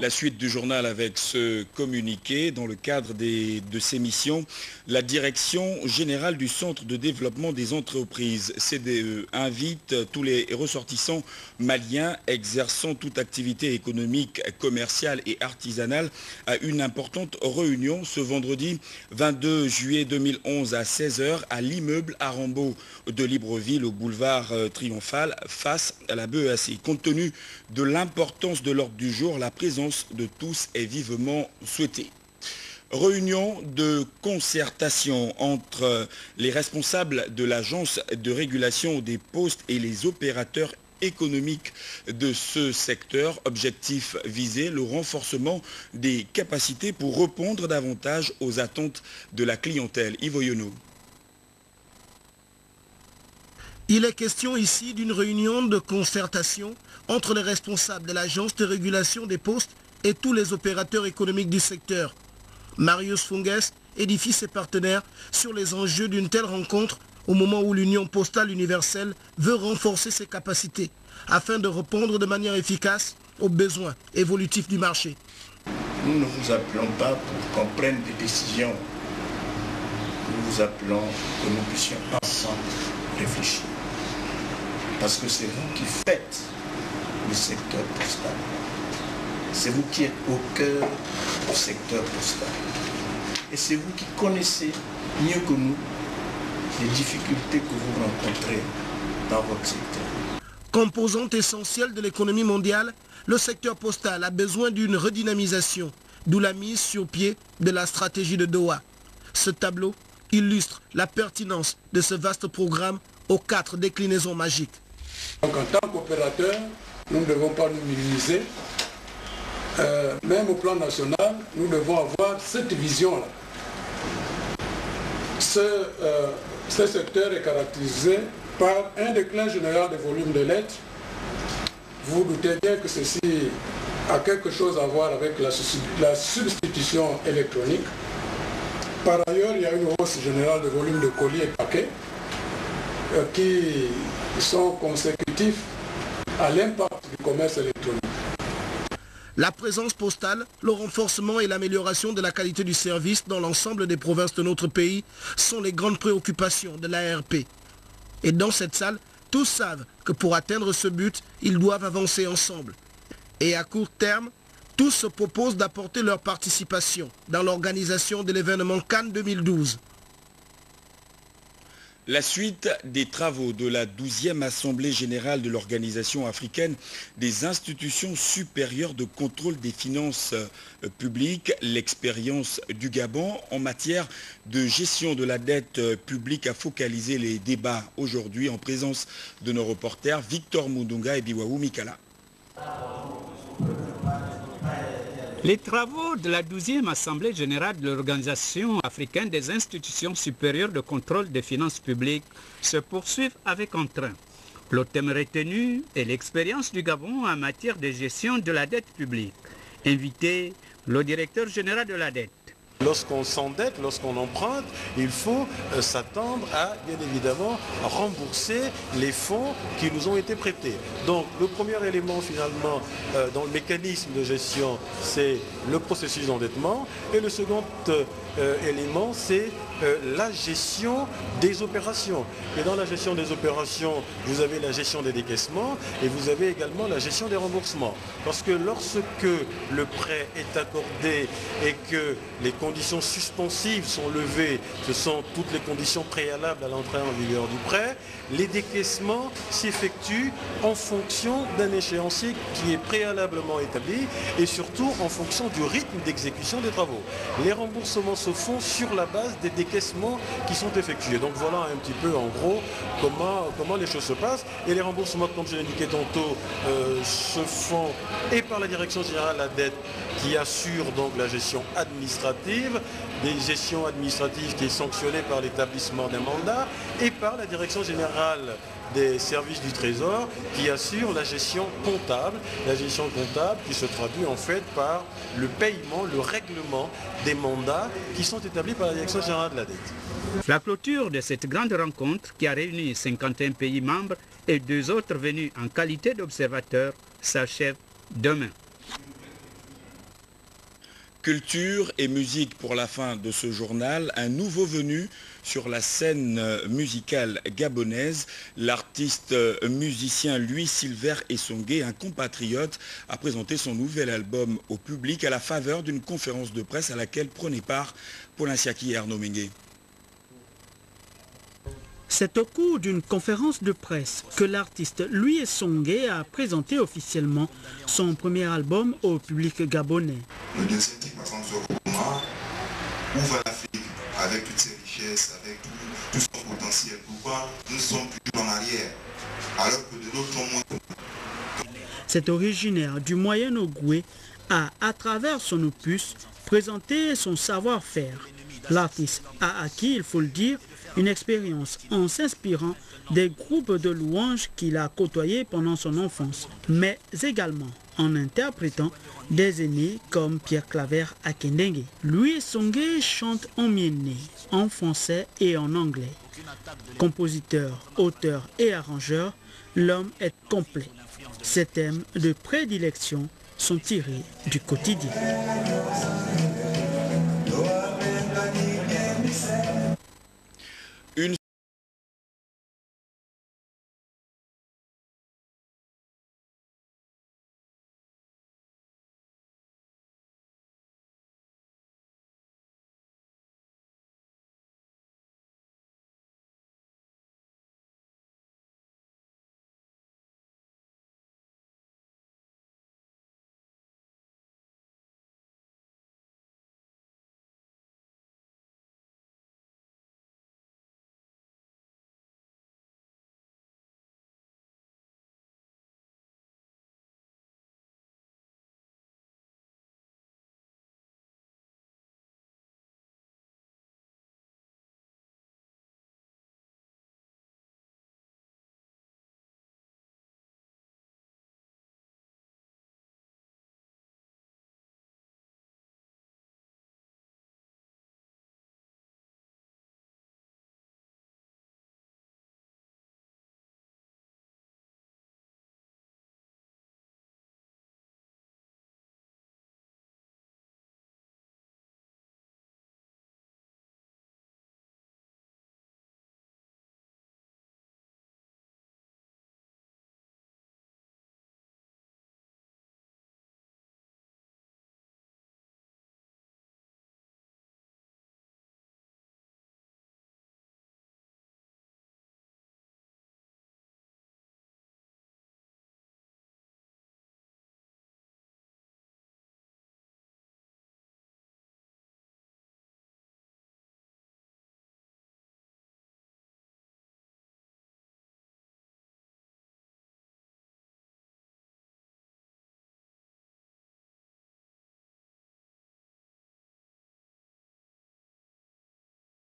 La suite du journal avec ce communiqué. Dans le cadre de ces missions, la Direction générale du Centre de développement des entreprises, CDE, invite tous les ressortissants maliens exerçant toute activité économique, commerciale et artisanale à une importante réunion ce vendredi 22 juillet 2011 à 16 h à l'immeuble Arambo de Libreville au boulevard Triomphal face à la BEAC. Compte tenu de l'importance de l'ordre du jour, la présence de tous est vivement souhaitée. Réunion de concertation entre les responsables de l'Agence de régulation des postes et les opérateurs économiques de ce secteur. Objectif visé, le renforcement des capacités pour répondre davantage aux attentes de la clientèle. Yves Yono. Il est question ici d'une réunion de concertation entre les responsables de l'Agence de régulation des postes et tous les opérateurs économiques du secteur. Marius Funges édifie ses partenaires sur les enjeux d'une telle rencontre au moment où l'Union postale universelle veut renforcer ses capacités afin de répondre de manière efficace aux besoins évolutifs du marché. Nous ne vous appelons pas pour qu'on prenne des décisions. Nous vous appelons que nous puissions ensemble réfléchir. Parce que c'est vous qui faites le secteur postal. C'est vous qui êtes au cœur du secteur postal. Et c'est vous qui connaissez mieux que nous les difficultés que vous rencontrez dans votre secteur. Composante essentielle de l'économie mondiale, le secteur postal a besoin d'une redynamisation, d'où la mise sur pied de la stratégie de Doha. Ce tableau illustre la pertinence de ce vaste programme aux 4 déclinaisons magiques. Donc en tant qu'opérateur, nous ne devons pas nous minimiser. Même au plan national, nous devons avoir cette vision-là. Ce secteur est caractérisé par un déclin général des volumes de lettres. Vous vous doutez bien que ceci a quelque chose à voir avec la substitution électronique. Par ailleurs, il y a une hausse générale de volume de colis et paquets qui sont consécutifs à l'impact du commerce électronique. La présence postale, le renforcement et l'amélioration de la qualité du service dans l'ensemble des provinces de notre pays sont les grandes préoccupations de l'ARP. Et dans cette salle, tous savent que pour atteindre ce but, ils doivent avancer ensemble. Et à court terme, tous se proposent d'apporter leur participation dans l'organisation de l'événement Cannes 2012. La suite des travaux de la 12e Assemblée générale de l'Organisation africaine des institutions supérieures de contrôle des finances publiques, l'expérience du Gabon en matière de gestion de la dette publique a focalisé les débats aujourd'hui en présence de nos reporters Victor Mundunga et Biwaou Mikala. Les travaux de la 12e Assemblée générale de l'Organisation africaine des institutions supérieures de contrôle des finances publiques se poursuivent avec entrain. Le thème retenu est l'expérience du Gabon en matière de gestion de la dette publique. Invité, le directeur général de la dette. Lorsqu'on s'endette, lorsqu'on emprunte, il faut s'attendre à, bien évidemment, rembourser les fonds qui nous ont été prêtés. Donc, le premier élément, finalement, dans le mécanisme de gestion, c'est le processus d'endettement. Et le second élément, c'est la gestion des opérations. Et dans la gestion des opérations, vous avez la gestion des décaissements et vous avez également la gestion des remboursements. Parce que lorsque le prêt est accordé et que les conditions suspensives sont levées, ce sont toutes les conditions préalables à l'entrée en vigueur du prêt, les décaissements s'effectuent en fonction d'un échéancier qui est préalablement établi et surtout en fonction du rythme d'exécution des travaux. Les remboursements se font sur la base des décaissements qui sont effectués. Donc voilà un petit peu en gros comment les choses se passent. Et les remboursements, comme je l'indiquais tantôt, se font et par la Direction générale de la dette qui assure donc la gestion administrative, des gestions administratives qui est sanctionnée par l'établissement d'un mandat, et par la Direction générale des services du Trésor qui assurent la gestion comptable qui se traduit en fait par le paiement, le règlement des mandats qui sont établis par la Direction générale de la dette. La clôture de cette grande rencontre qui a réuni 51 pays membres et 2 autres venus en qualité d'observateurs s'achève demain. Culture et musique pour la fin de ce journal. Un nouveau venu sur la scène musicale gabonaise. L'artiste musicien Louis Silver Essongé, un compatriote, a présenté son nouvel album au public à la faveur d'une conférence de presse à laquelle prenaient part Paul Insiaki et Arnaud Mengue. C'est au cours d'une conférence de presse que l'artiste Louis Essongé a présenté officiellement son premier album au public gabonais. Le deuxième qui présente ce roman, où va l'Afrique avec toutes ses richesses, avec tout son potentiel? Pourquoi nous sommes plus en arrière alors que de l'autre monde? Cet originaire du Moyen-Ogooué a, à travers son opus, présenté son savoir-faire. L'artiste a acquis, il faut le dire, une expérience en s'inspirant des groupes de louanges qu'il a côtoyés pendant son enfance, mais également en interprétant des aînés comme Pierre Claver Akendengue. Louis Essongé chante en mienné, en français et en anglais. Compositeur, auteur et arrangeur, l'homme est complet. Ses thèmes de prédilection sont tirés du quotidien.